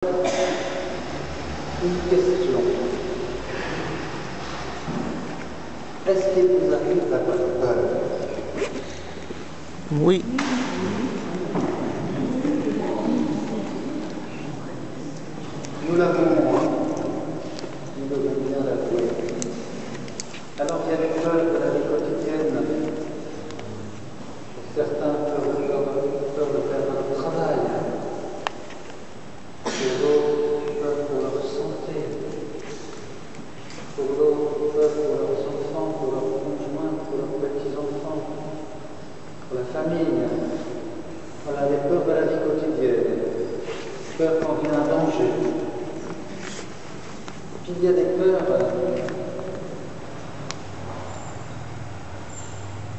Une question. Est-ce qu'il vous arrive d'avoir peur? Oui. Nous l'avons moins. Nous devons bien l'avouer. Alors il y a les peurs de la vie quotidienne. Certains peur de perdre leur travail. Pour d'autres, peur pour leur santé. Pour d'autres, peur pour leurs enfants, pour leurs conjoints, pour leurs petits-enfants, pour la famille. Voilà les peurs de la vie quotidienne. Peur quand vient un danger. Puis il y a des peurs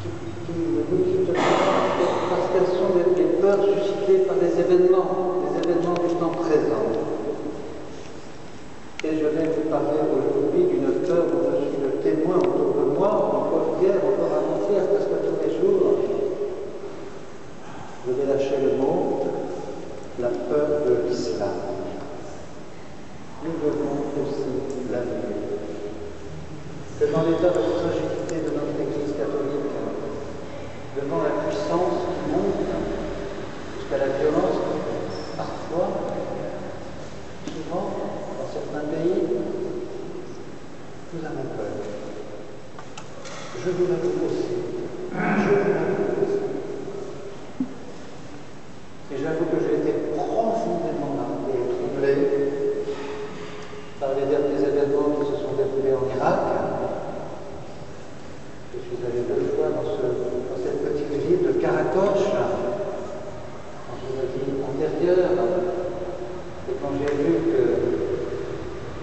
qui ne nous quittent pas parce qu'elles sont des peurs suscitées par des événements du temps présent. Et je vais vous parler aujourd'hui d'une peur dont je suis le témoin autour de moi, encore hier, encore avant-hier, parce que tous les jours, je vais lâcher le mot, la peur de l'islam. Nous devons aussi l'avouer que dans l'état de fragilité de notre Église catholique, devant la puissance qui monte jusqu'à la violence, parfois, souvent, dans certains pays, nous avons peur. Je vous l'avoue aussi. Et j'avoue que j'ai été profondément marqué et troublé par les derniers événements qui se sont déroulés en Irak. Je suis allé 2 fois dans cette petite ville de Karakosh, dans une ville antérieure, et quand j'ai vu que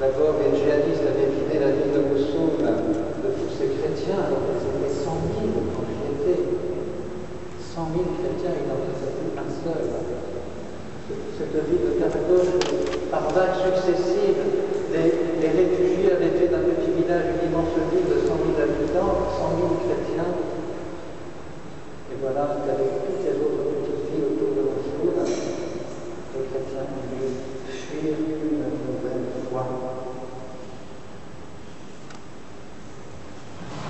d'abord les djihadistes avaient vidé la ville de Mossoul de tous ces chrétiens, alors qu'ils étaient 100 000 quand j'y étais. 100 000 chrétiens, il n'en restait plus qu'un seul. Cette ville de Karakosh, par vagues successives, les réfugiés avaient fait d'un petit village une immense ville de 100 000 habitants, 100 000 chrétiens. Et voilà qu'avec toutes les autres petites villes autour de Mossoul, les chrétiens ont dû fuir une nouvelle fois.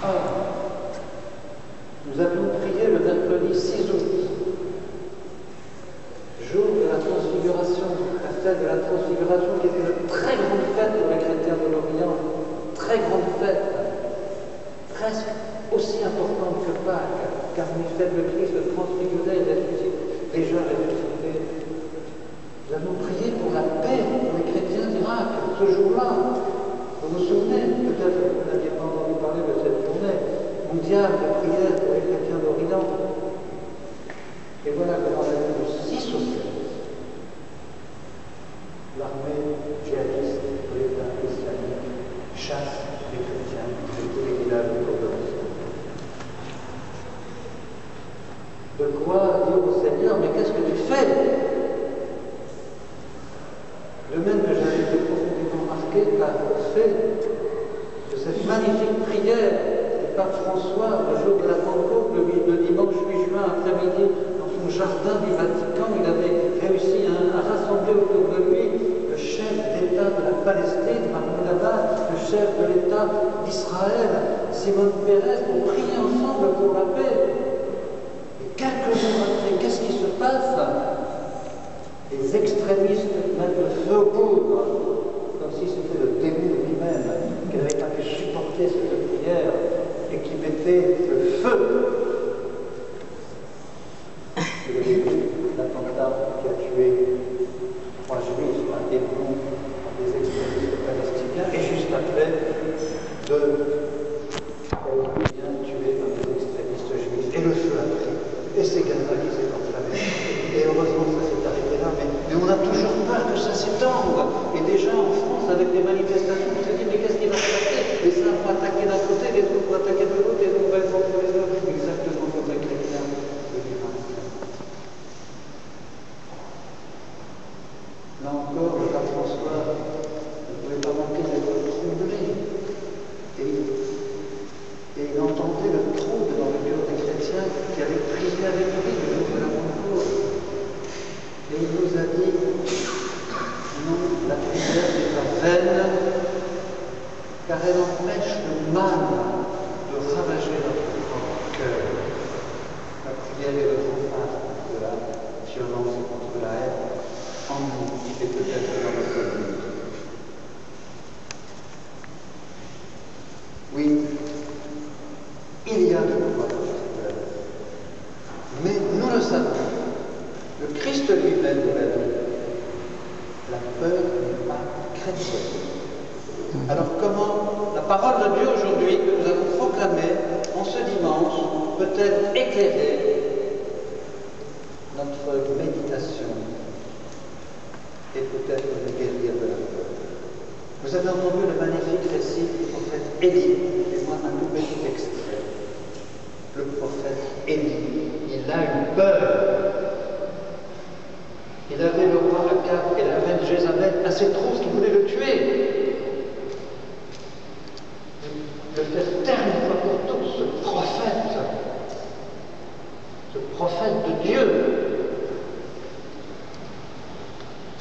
Or, nous avions prié le mercredi 6 août, jour de la transfiguration, la fête de la transfiguration qui était une très grande fête pour les chrétiens de l'Orient, très grande fête, presque aussi importante que Pâques, car on y fête le Christ transfiguré et déjà ressuscité. Nous avons prié pour la paix pour les chrétiens d'Irak ce jour-là. Vous vous souvenez, peut-être que vous n'aviez pas entendu parler de cette journée mondiale de prière pour les chrétiens d'Orient. Et voilà que dans la nuit du 6 au 7, l'armée djihadiste de l'État islamique chasse les chrétiens de tous les villages de Mossoul. De quoi dire au Seigneur, mais qu'est-ce que tu fais? De même que j'avais été profondément marqué par le fait de cette magnifique prière du pape François le jour de la Pentecôte, le dimanche 8 juin après-midi, dans son jardin du Vatican. Il avait réussi à rassembler autour de lui le chef d'État de la Palestine, Mahmoud Abbas, le chef de l'État d'Israël, Simone Peres, pour prier ensemble pour la paix. Et quelques jours après, qu'est-ce qui se passe? Les extrémistes mettent le feu aux poudres, comme si c'était le démon lui-même qui n'avait pas pu supporter cette prière et qui mettait le feu. Vous avez vu l'attentat qui a tué 3 juifs, un Hébreu, des extrémistes palestiniens, et juste après, 2 Palestiniens tués par des extrémistes juifs, et le feu a pris. Et c'est Gaza qui s'est enflammé. Et heureusement ça s'est arrêté là, mais on a toujours peur que ça s'étende. Et déjà en France, avec des manifestations, on se dit, mais qu'est-ce qui va se passer? Les uns vont attaquer d'un côté, les autres vont attaquer de l'autre, et nous allons contre les autres, exactement comme les chrétiens de l'Irak. Là encore, le pape François ne pouvait pas manquer d'être troublé. Et il entendait le trouble dans le cœur des chrétiens qui avaient prié avec lui le jour de la Pentecôte. Et il nous a dit, non, la prière n'est pas vaine, car elle empêche le mal de ravager notre propre cœur. La prière est le rempart contre la violence et contre la haine en nous et peut-être dans notre vie. Oui, il y a de quoi dans cette peur. Mais nous le savons. Le Christ lui-même nous l'a dit. La peur n'est pas chrétienne. Alors comment la parole de Dieu aujourd'hui que nous avons proclamée en ce dimanche peut-elle éclairer notre méditation et peut-être nous guérir de la peur? Vous avez entendu le magnifique récit du prophète Élie, et moi un tout petit extrait. Le prophète Élie, il a eu peur. Il avait le roi Akab et la reine Jézabel assez trop qui voulaient le tuer. De faire taire une fois pour toutes ce prophète de Dieu.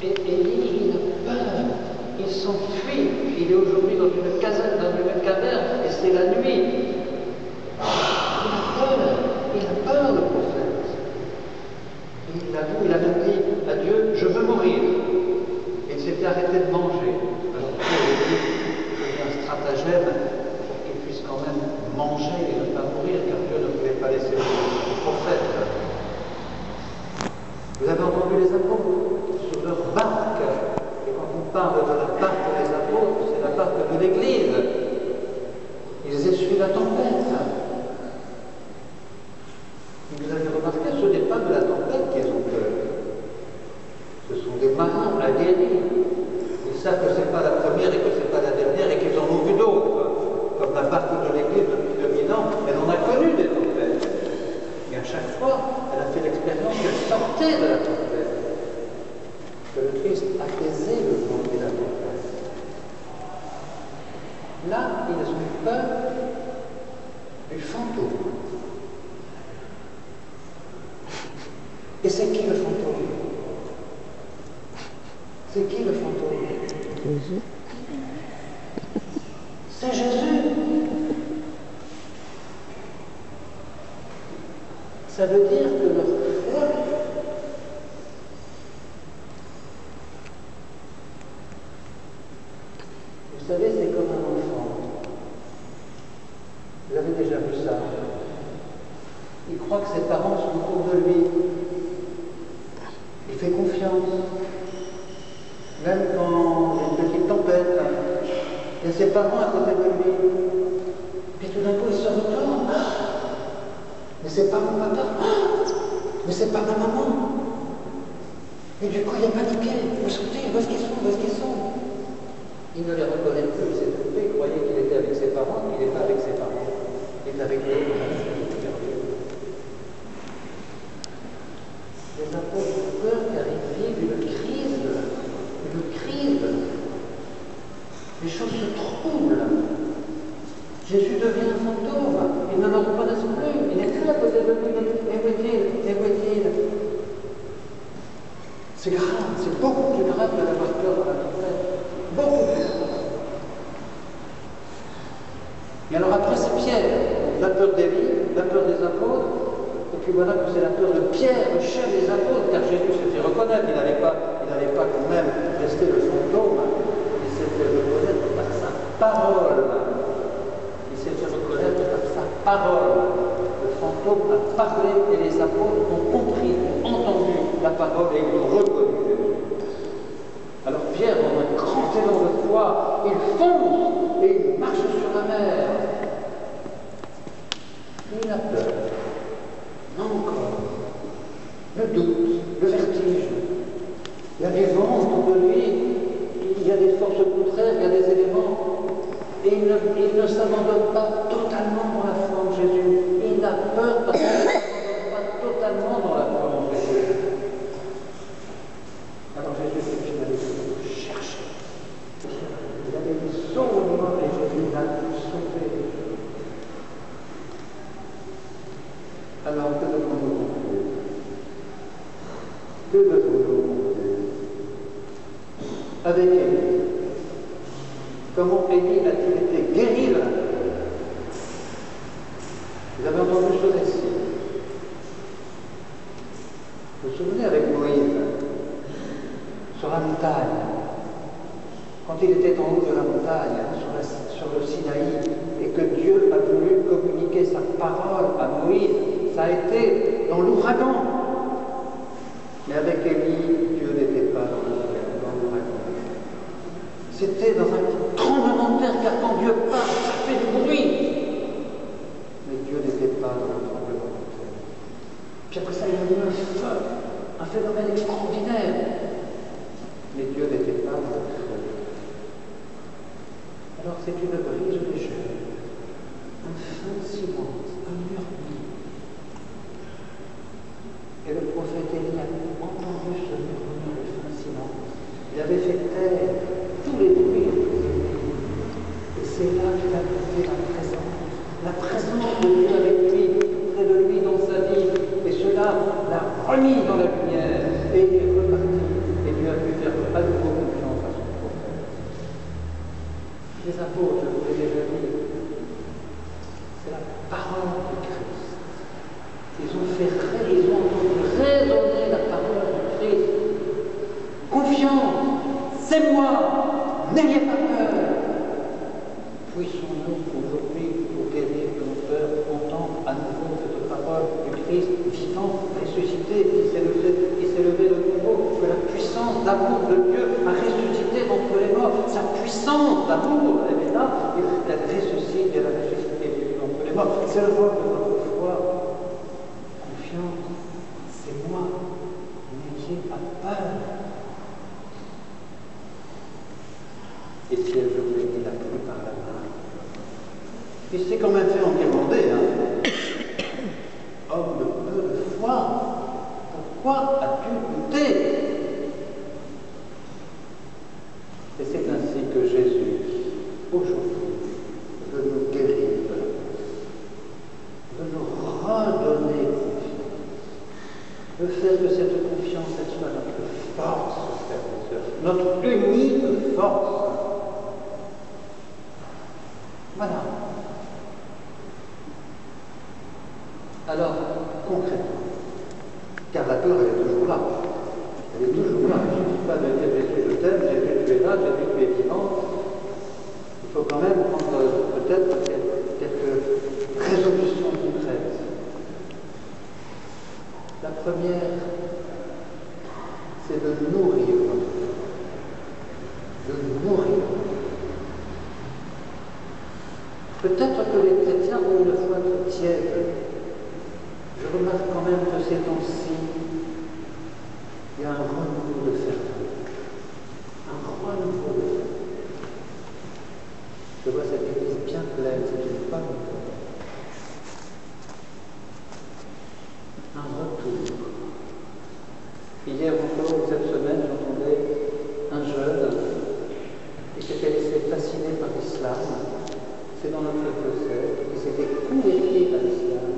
Et Élie, il a peur, il s'enfuit, il est aujourd'hui dans une caserne, dans une caverne, et c'est la nuit. Il a peur le prophète. Il l'avoue, il a même dit à Dieu, je veux mourir. Et il s'était arrêté de manger. Alors Dieu a dit, il y a un stratagème pour qu'il puisse quand même manger et ne pas mourir, car Dieu ne pouvait pas laisser le prophète. Vous avez entendu les apôtres sur leur barque. Et quand on parle de la barque des apôtres, c'est la barque de l'Église. Ils essuient la tempête. Et vous avez remarqué, ce n'est pas de la tempête qu'ils ont peur. Ce sont des marins aguerris. Ils savent que ce n'est pas la première et que ce n'est pas la dernière et qu'ils en ont vu d'autres. Comme la barque de l'Église depuis 2000 ans, elle en a connu des tempêtes. Et à chaque fois, elle a fait l'expérience qu'elle sortait de la tempête. Que le Christ apaisait le vent et la tempête. Là, ils ont eu peur du fantôme. Et c'est qui le fantôme? C'est qui le fantôme? Jésus. C'est Jésus. Ça veut dire que leur foi, vous savez, c'est comme un enfant. Vous avez déjà vu ça. Il croit que ses parents sont autour de lui. Il fait confiance. Même quand il y a une petite tempête, il y a ses parents à côté de lui. Puis tout d'un coup, il se retourne. Mais c'est pas mon papa. Mais c'est pas ma maman. Et du coup, il a paniqué. Où sont-ils? Où est-ce qu'ils sont? Où est-ce qu'ils sont? Il ne les reconnaît plus. Il s'est trompé. Il croyait qu'il était avec ses parents. Il n'est pas avec ses parents. Il est avec eux. Les apôtres ont peur car ils vivent une crise. Les choses se troublent. Jésus devient un fantôme. Ils ne le reconnaissent plus. Il n'est plus à côté de lui. Et où est-il? Et où est-il? C'est grave. C'est beaucoup plus grave que d'avoir peur dans la tempête. Beaucoup plus grave. Et alors après, c'est Pierre. La peur d'Élie, la peur des apôtres. Et puis voilà que c'est la peur de Pierre, le chef des apôtres, car Jésus s'est fait reconnaître. Il n'allait pas quand même rester le fantôme. Il s'est fait reconnaître par sa parole. Il s'est fait reconnaître par sa parole. Le fantôme a parlé et les apôtres ont compris, ont entendu la parole et ils l'ont reconnu. Alors Pierre, dans un grand élan de foi, il fonce et il marche sur la mer. Il a peur. Non encore. Le doute, le vertige. Il y a des vents autour de lui, il y a des forces contraires, il y a des éléments. Et il ne s'abandonne pas totalement dans la foi en Jésus. Il a peur parce qu'il ne s'abandonne pas totalement dans la foi en Jésus. Alors Jésus dit qu'il allait le chercher. Il avait dit sauve-moi et Jésus l'a sauvé. Alors que devons-nous conclure? Que devons-nous conclure? Avec Élie? Comment Élie a-t-il été guéri de la peur? Vous avez entendu ce récit. Vous vous souvenez avec Moïse, sur la montagne, quand il était en haut de la montagne, sur le Sinaï, et que Dieu a voulu communiquer sa parole à Moïse, ça a été dans l'ouragan. Mais avec Élie, Dieu n'était pas dans l'ouragan. C'était dans un tremblement de terre, car quand Dieu parle, ça fait du bruit. Mais Dieu n'était pas dans le tremblement de terre. Puis après ça, il y a eu un feu, un phénomène extraordinaire. Mais Dieu n'était pas dans le feu. Alors c'est une brise légère, un fin silence, un murmure. Et le prophète Élie a entendu ce murmure, le fin silence. Il avait fait taire tous les bruits. Et c'est là qu'il a trouvé la présence de Dieu avec lui, près de lui dans sa vie. Et cela l'a remis dans la lumière. Et il est reparti. Et Dieu a pu faire à nouveau confiance à son prophète. Les apôtres, je vous l'ai déjà dit, c'est la parole de Christ. Ils ont entendu résonner la parole de Christ. Confiance, c'est moi, n'ayez pas peur. Puissions-nous aujourd'hui, pour guérir de nos peurs, entendre à nouveau cette parole du Christ vivant, ressuscité, qui s'est levé de nouveau, que la puissance d'amour de Dieu a ressuscité d'entre les morts. Sa puissance d'amour, elle est là, elle ressuscite, elle a ressuscité d'entre les morts. C'est le vol de notre foi. Confiance, c'est moi, n'ayez pas peur. Étienne, je vous l'ai dit, l'a pris par la main. Il s'est quand même fait en demander, hein. Homme de peu de foi, pourquoi as-tu douté? Et c'est ainsi que Jésus, aujourd'hui, veut nous guérir de la peur, veut nous redonner confiance, veut faire que cette confiance, elle soit notre force, frères et sœurs, notre unique force. Voilà. Alors, concrètement, car la peur, elle est toujours là. Elle est toujours là. Il ne suffit pas de dire Jésus, je t'aime, Jésus, tu es là, Jésus, tu es vivant. Il faut quand même prendre peut-être quelques résolutions concrètes. La première, c'est de nourrir notre foi. De nourrir. Peut-être que les chrétiens ont une foi trop tiède. Je remarque quand même que ces temps-ci, il y a un renouveau de ferveur. Un renouveau de ferveur. Je vois cette église bien pleine, c'est une bonne nouvelle. Un retour. Hier encore, cette semaine, j'entendais un jeune qui s'était laissé fasciner par l'islam. C'est dans notre diocèse, qui s'était converti à l'islam.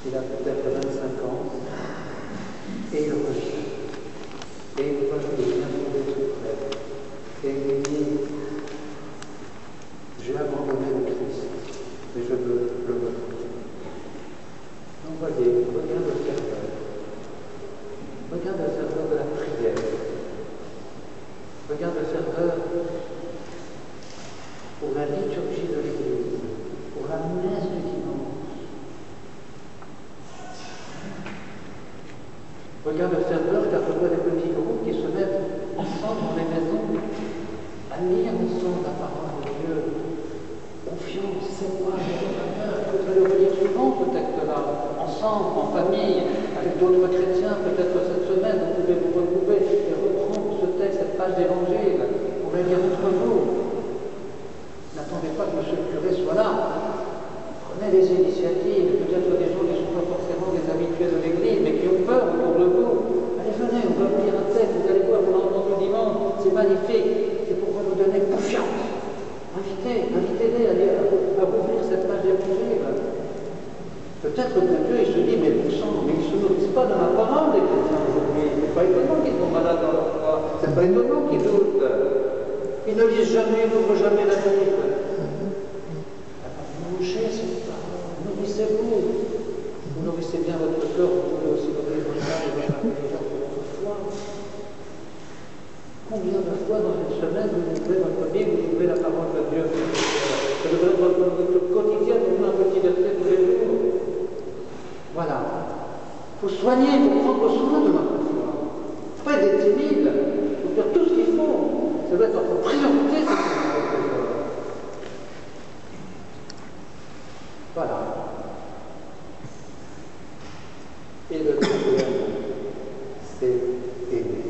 Il a peut-être 25 ans, et il revient. Et il voit qu'il vient trouver son frère. Et il lui dit, j'ai abandonné le Christ, mais je veux le retrouver. Donc voyez, regarde le ferveur. Regarde le ferveur de la prière. Regarde le ferveur pour la liturgie de l'Église, pour la messe du dimanche. Regarde le ferveur car je vois des petits groupes qui se mettent ensemble dans les maisons à lire ensemble la parole de Dieu. Confiance, c'est moi, n'ayez pas peur. Vous allez le relire souvent ce texte-là, ensemble, en famille, avec d'autres chrétiens, peut-être cette semaine, vous pouvez vous retrouver et reprendre ce texte, cette page d'évangile, pour la lire entre vous. N'attendez pas que M. le curé soit là. Prenez des initiatives, peut-être des gens qui ne sont pas forcément des habitués de l'Église, mais qui ont peur autour de vous. Allez, venez, on va lire un texte, vous allez voir, on l'a entendu dimanche, c'est magnifique, c'est pour vous donner confiance. Invitez-les à rouvrir cette page d'évangile. Peut-être que Dieu, il se dit, mais bon sang, mais ils ne se nourrissent pas de ma parole, les chrétiens aujourd'hui. C'est pas étonnant qu'ils sont malades dans leur foi. C'est pas étonnant qu'ils doute. Ils ne lisent jamais, ils n'ouvrent jamais la Bible. Mangez cette parole, nourrissez-vous. Vous nourrissez bien votre corps, vous pouvez aussi nourrir votre âme et votre intelligence et votre foi. Combien de fois dans une semaine vous ouvrez votre Bible, vous ouvrez la parole de Dieu? Ça devrait être votre quotidien, vous un petit verset tous les jours. Voilà. Il faut soigner, il faut prendre soin de notre foi. Pas d'être timide, il faut faire tout ce qu'il faut. Ça doit être notre priorité, c'est ce. Voilà. Et le deuxième, c'est aimer.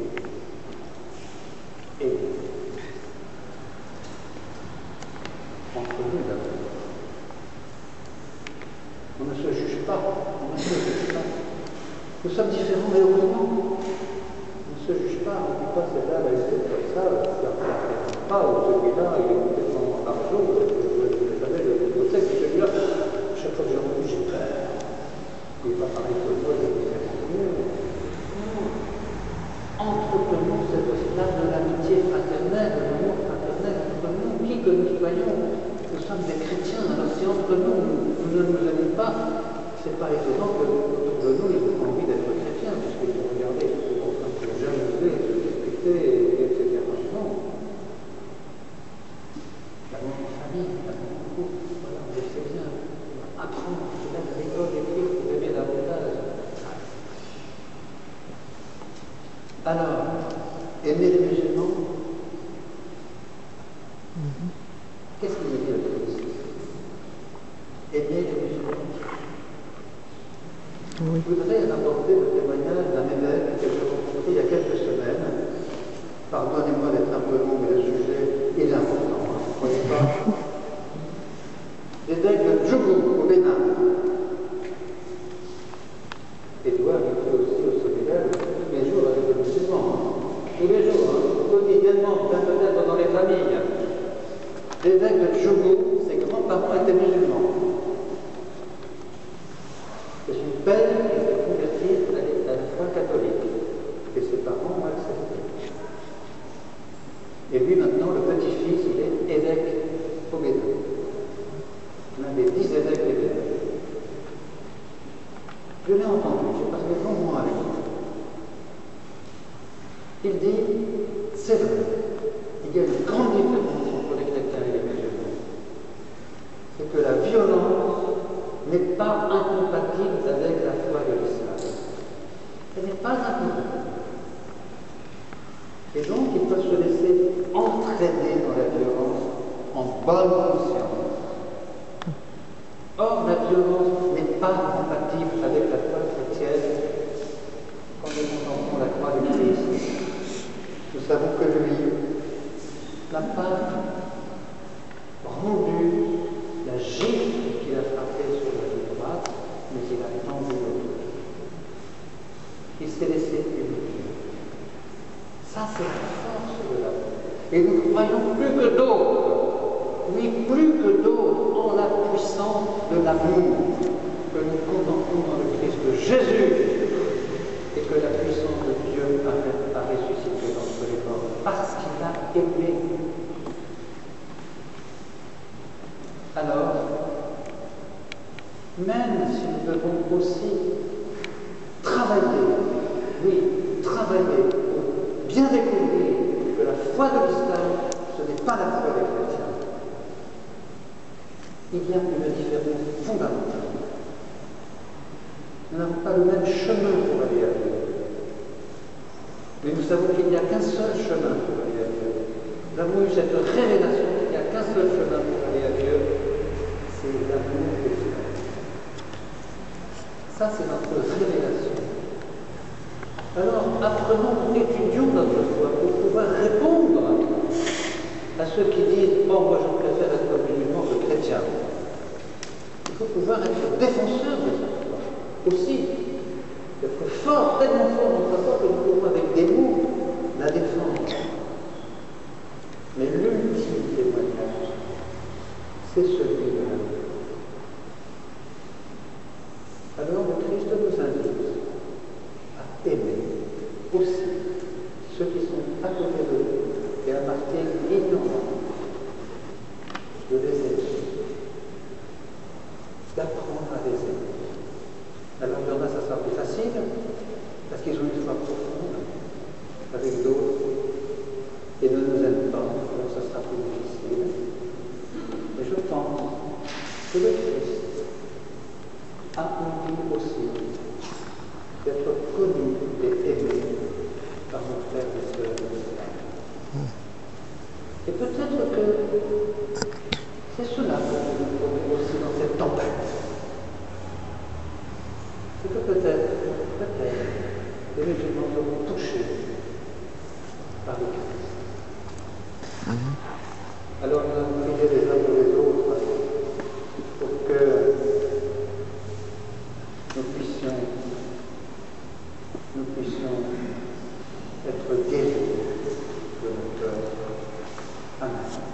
Aimer. Entre nous d'abord. On ne se juge pas. On ne se juge pas. Nous sommes différents, mais heureusement. On ne se juge pas. On ne dit pas celle-là, elle est comme ça, pas, ou celui-là, il est complètement argent. Je savais, je sais que celui-là, chaque fois que j'ai entendu, j'ai peur. Il n'est pas pareil que moi, il est différent de nous. Entretenons cette flamme de l'amitié fraternelle, de l'amour fraternel entre nous, qui que nous soyons. Nous sommes des chrétiens, alors si entre nous, nous ne nous aimons pas, c'est pas étonnant que autour de nous, ils ont envie d'être chrétiens, puisqu'ils vont regarder ceux qui sont en train de se jalouser, se disputer, etc. Non. L'amour en famille, l'amour en couple, voilà, on le sait bien. Apprendre, c'est là à l'école des livres pour aimer davantage. Alors, aimer les musulmans, qu'est-ce qu'il veut dire le Christ? Aimer les musulmans. Oui. Je voudrais rapporter le témoignage d'un évêque que j'ai rencontré il y a quelques semaines. Pardonnez-moi d'être un peu long, mais le sujet est important, hein, vous ne croyez pas? L'évêque de Djougou, au Bénin. Édouard, il fait aussi au séminaire tous les jours avec les musulmans. Hein. Tous les jours, hein, quotidiennement, peut-être dans les familles. L'évêque de Djougou, ses grands-parents étaient musulmans. C'est une père qui s'est convertie à la foi catholique. Et ses parents ont accepté. Et lui, maintenant, le petit-fils, il est évêque au Bénin. L'un des 10 évêques des Bénin. Je l'ai entendu, j'ai passé de longs mois avec lui. Il dit, c'est vrai, il y a une grande différence entre les chrétiens et les musulmans. C'est que la violence n'est pas incompatible avec la foi de l'islam. Elle n'est pas incompatible. Et donc, il peut se laisser entraîner dans la violence en bonne conscience. Or, la violence n'est pas compatible avec la foi chrétienne quand nous contemplons la croix du Christ. Nous savons que lui n'a pas rendu la gifle qu'il a frappée sur la joue droite, mais il a tendu l'autre. Il s'est laissé humilier. Ça, c'est la force de l'amour. Et nous croyons plus que d'autres, oui, plus que d'autres, en la puissance de l'amour que nous contemplons dans le Christ de Jésus et que la puissance de Dieu a ressuscité d'entre les morts parce qu'il a aimé. Alors, même si nous devons aussi travailler, oui, travailler pour bien découvrir que la foi de l'islam, ce n'est pas la foi des chrétiens. Il y a une différence fondamentale. Nous n'avons pas le même chemin pour aller à Dieu. Mais nous savons qu'il n'y a qu'un seul chemin pour aller à Dieu. Nous avons eu cette révélation qu'il n'y a qu'un seul chemin pour aller à Dieu, c'est l'amour des frères. Ça, c'est notre révélation. Alors, apprenons, étudions notre foi pour pouvoir répondre à ceux qui disent « Bon, moi je préfère être musulman que chrétien ». Il faut pouvoir être défenseur de sa foi. Aussi, être fort, tellement fort dans sa foi que nous pouvons avec des mots la défendre. Mais l'ultime témoignage, c'est celui de l'amour. Alors le Christ nous invite à aimer aussi ceux qui sont à côté de nous, Et peut-être que c'est cela que nous trouvons aussi dans cette tempête. C'est que peut-être, les musulmans seront touchés par le Christ. Alors nous allons prier les uns pour les autres pour que nous puissions être guéris de nos cœurs. Amen.